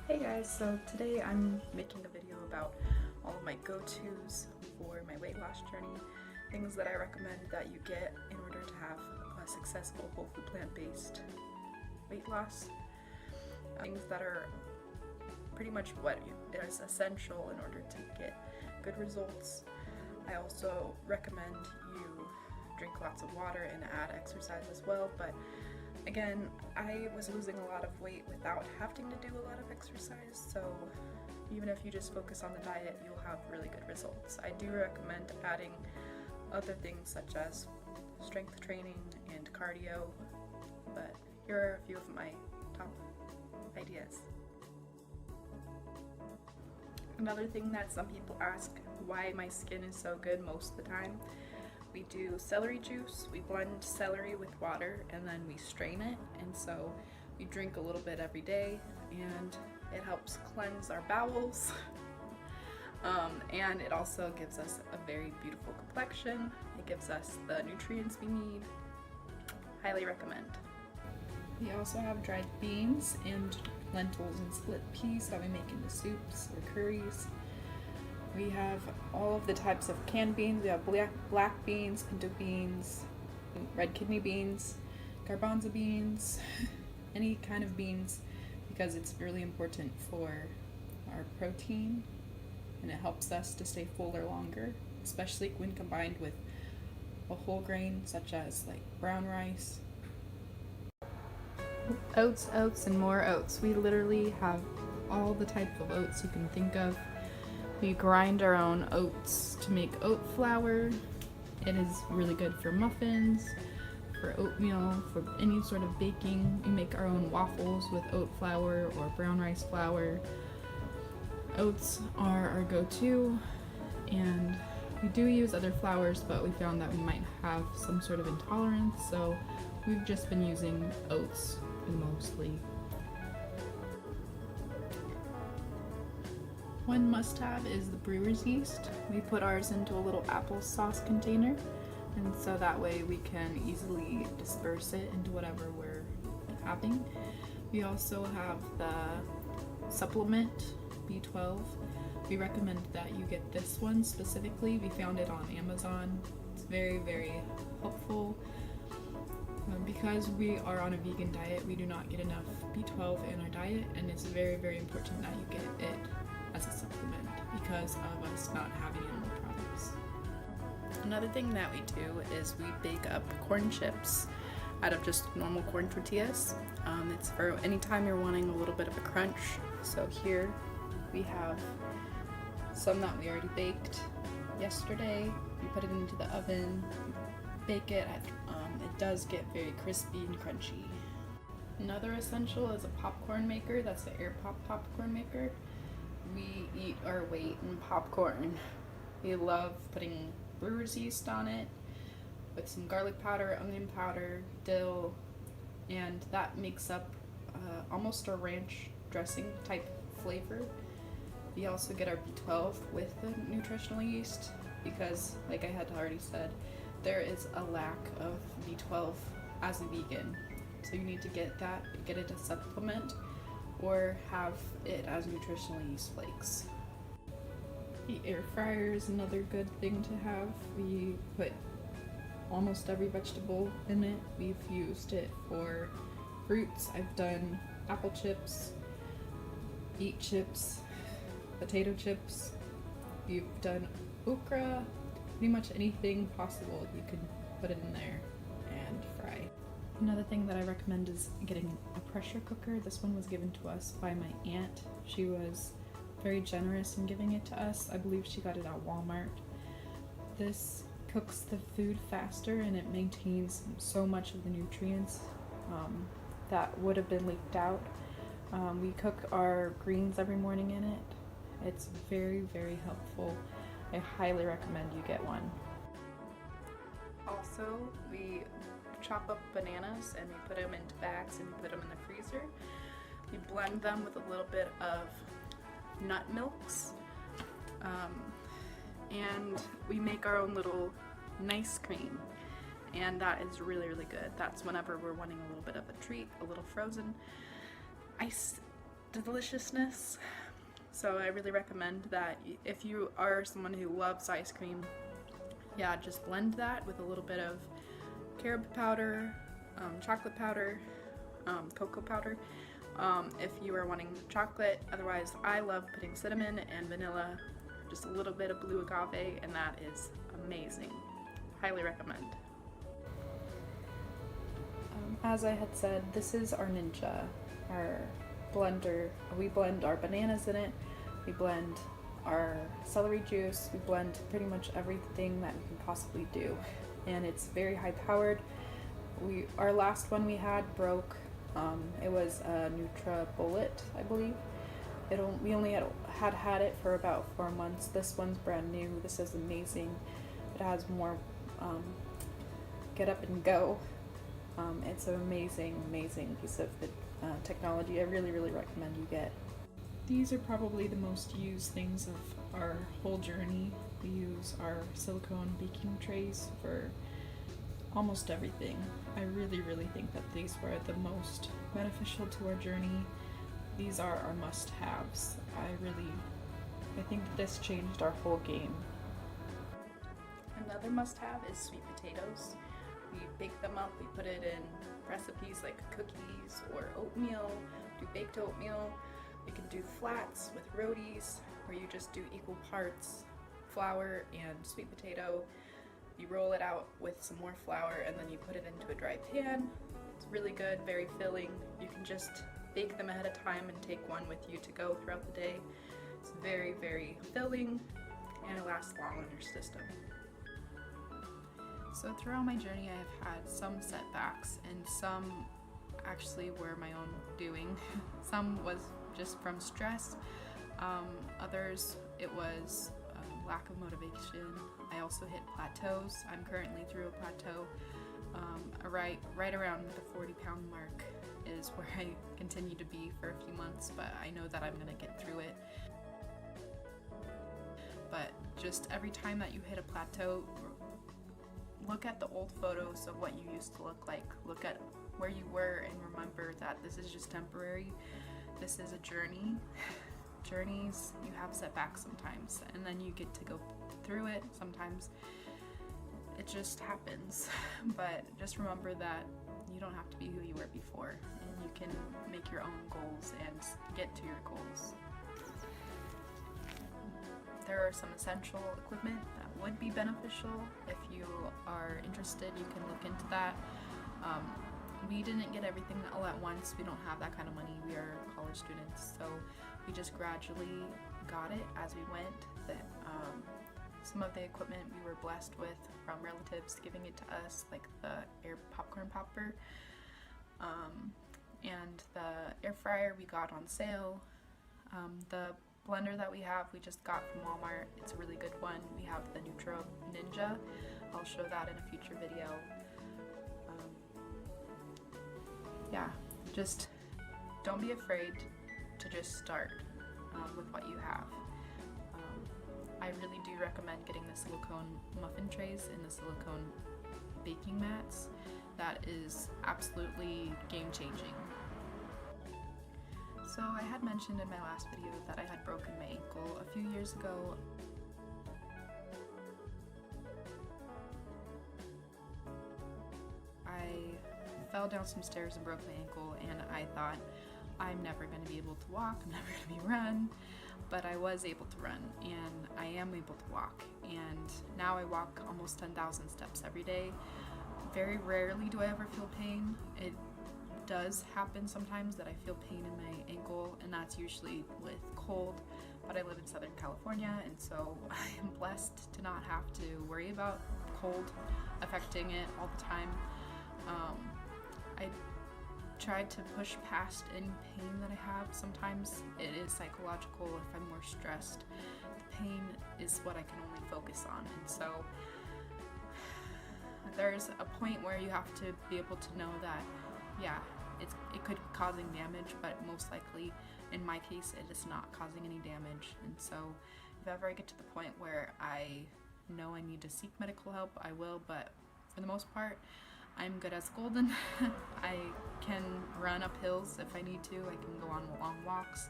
Hey guys, so today I'm making a video about all of my go-tos for my weight loss journey, things that I recommend that you get in order to have a successful whole food plant-based weight loss, things that are pretty much what is essential in order to get good results. I also recommend you drink lots of water and add exercise as well, but again, I was losing a lot of weight without having to do a lot of exercise, so even if you just focus on the diet, you'll have really good results. I do recommend adding other things such as strength training and cardio, but here are a few of my top ideas. Another thing that some people ask why my skin is so good most of the time. We do celery juice, we blend celery with water, and then we strain it, and so we drink a little bit every day, and it helps cleanse our bowels, and it also gives us a very beautiful complexion. It gives us the nutrients we need. Highly recommend. We also have dried beans and lentils and split peas that we make into soups or curries. We have all of the types of canned beans. We have black beans, pinto beans, red kidney beans, garbanzo beans, any kind of beans, because it's really important for our protein and it helps us to stay fuller longer, especially when combined with a whole grain such as like brown rice. Oats, and more oats. We literally have all the type of oats you can think of. We grind our own oats to make oat flour. It is really good for muffins, for oatmeal, for any sort of baking. We make our own waffles with oat flour or brown rice flour. Oats are our go-to, and we do use other flours, but we found that we might have some sort of intolerance, so we've just been using oats mostly. One must-have is the brewer's yeast. We put ours into a little applesauce container, and so that way we can easily disperse it into whatever we're having. We also have the supplement B12. We recommend that you get this one specifically. We found it on Amazon. It's very, very helpful. Because we are on a vegan diet, we do not get enough B12 in our diet, and it's very, very important that you get it as a supplement because of us not having animal products. Another thing that we do is we bake up corn chips out of just normal corn tortillas. It's for anytime you're wanting a little bit of a crunch. So here we have some that we already baked yesterday. We put it into the oven, bake it. It does get very crispy and crunchy. Another essential is a popcorn maker. That's the air popcorn maker. We eat our weight in popcorn. We love putting brewer's yeast on it with some garlic powder, onion powder, dill, and that makes up almost a ranch dressing type flavor. We also get our B12 with the nutritional yeast because, like I had already said, there is a lack of B12 as a vegan. So you need to get it as a supplement or have it as nutritional yeast flakes. The air fryer is another good thing to have. We put almost every vegetable in it. We've used it for fruits. I've done apple chips, beet chips, potato chips. We've done okra. Pretty much anything possible you can put it in there and fry. Another thing that I recommend is getting a pressure cooker. This one was given to us by my aunt. She was very generous in giving it to us. I believe she got it at Walmart. This cooks the food faster and it maintains so much of the nutrients that would have been leaked out. We cook our greens every morning in it. It's very, very helpful. I highly recommend you get one. Also, we chop up bananas and we put them into bags and we put them in the freezer. We blend them with a little bit of nut milks, and we make our own little nice cream, and that is really, really good. That's whenever we're wanting a little bit of a treat, a little frozen. deliciousness. So I really recommend that if you are someone who loves ice cream, yeah, just blend that with a little bit of carob powder, chocolate powder, cocoa powder. If you are wanting chocolate, otherwise I love putting cinnamon and vanilla, just a little bit of blue agave, and that is amazing. Highly recommend. As I had said, this is our Ninja, our blender. We blend our bananas in it, we blend our celery juice, we blend pretty much everything that we can possibly do, and it's very high powered. Our last one we had broke. It was a NutriBullet, I believe. We only had it for about 4 months. This one's brand new. This is amazing. It has more get up and go. It's an amazing piece of technology. I really recommend you get. These are probably the most used things of our whole journey. We use our silicone baking trays for almost everything. I really think that these were the most beneficial to our journey. These are our must-haves. I think that this changed our whole game. Another must-have is sweet potatoes. We bake them up, we put it in recipes like cookies or oatmeal, do baked oatmeal. We can do flats with roadies, where you just do equal parts flour and sweet potato. You roll it out with some more flour and then you put it into a dry pan. It's really good, very filling. You can just bake them ahead of time and take one with you to go throughout the day. It's very filling and it lasts long in your system. So throughout my journey I've had some setbacks, and some actually were my own doing. Some was just from stress, others it was lack of motivation. I also hit plateaus. I'm currently through a plateau. Right around the 40-pound mark is where I continue to be for a few months, but I know that I'm gonna get through it. But just every time that you hit a plateau, look at the old photos of what you used to look like. Look at where you were and remember that this is just temporary. This is a journey. Journeys, you have setbacks sometimes, and then you get to go through it. Sometimes it just happens, but just remember that you don't have to be who you were before, and you can make your own goals and get to your goals. There are some essential equipment that would be beneficial. If you are interested, you can look into that. We didn't get everything all at once. We don't have that kind of money. We are college students, so we just gradually got it as we went. Some of the equipment we were blessed with from relatives giving it to us, like the air popcorn popper, and the air fryer we got on sale. The blender that we have, we just got from Walmart. It's a really good one. We have the Ninja. I'll show that in a future video. Yeah, just don't be afraid to just start with what you have. I really do recommend getting the silicone muffin trays and the silicone baking mats. That is absolutely game-changing. So I had mentioned in my last video that I had broken my ankle a few years ago. I fell down some stairs and broke my ankle, and I thought, I'm never going to be able to walk, I'm never going to run, but I was able to run, and I am able to walk, and now I walk almost 10,000 steps every day. Very rarely do I ever feel pain. It does happen sometimes that I feel pain in my ankle, and that's usually with cold, but I live in Southern California, and so I am blessed to not have to worry about cold affecting it all the time. I tried to push past any pain that I have. Sometimes it is psychological if I'm more stressed. The pain is what I can only focus on, and so there's a point where you have to be able to know that, yeah, it could be causing damage, but most likely, in my case, it is not causing any damage. And so if ever I get to the point where I know I need to seek medical help, I will, but for the most part, I'm good as golden. I can run run up hills if I need to. I can go on long walks,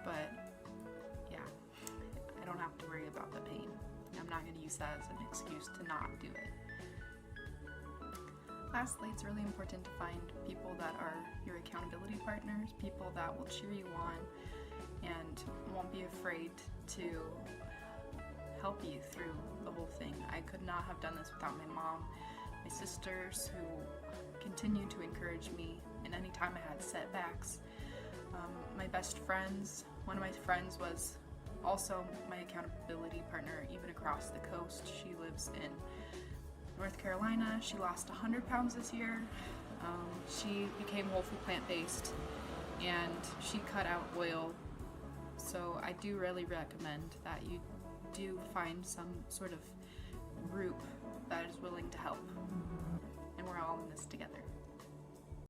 but yeah, I don't have to worry about the pain. I'm not going to use that as an excuse to not do it. Lastly, it's really important to find people that are your accountability partners, people that will cheer you on and won't be afraid to help you through the whole thing. I could not have done this without my mom, my sisters who continued to encourage me in any time I had setbacks. My best friends, one of my friends was also my accountability partner even across the coast. She lives in North Carolina. She lost 100 pounds this year. She became whole food plant-based and she cut out oil. So I do really recommend that you do find some sort of group that is willing to help. And we're all in this together.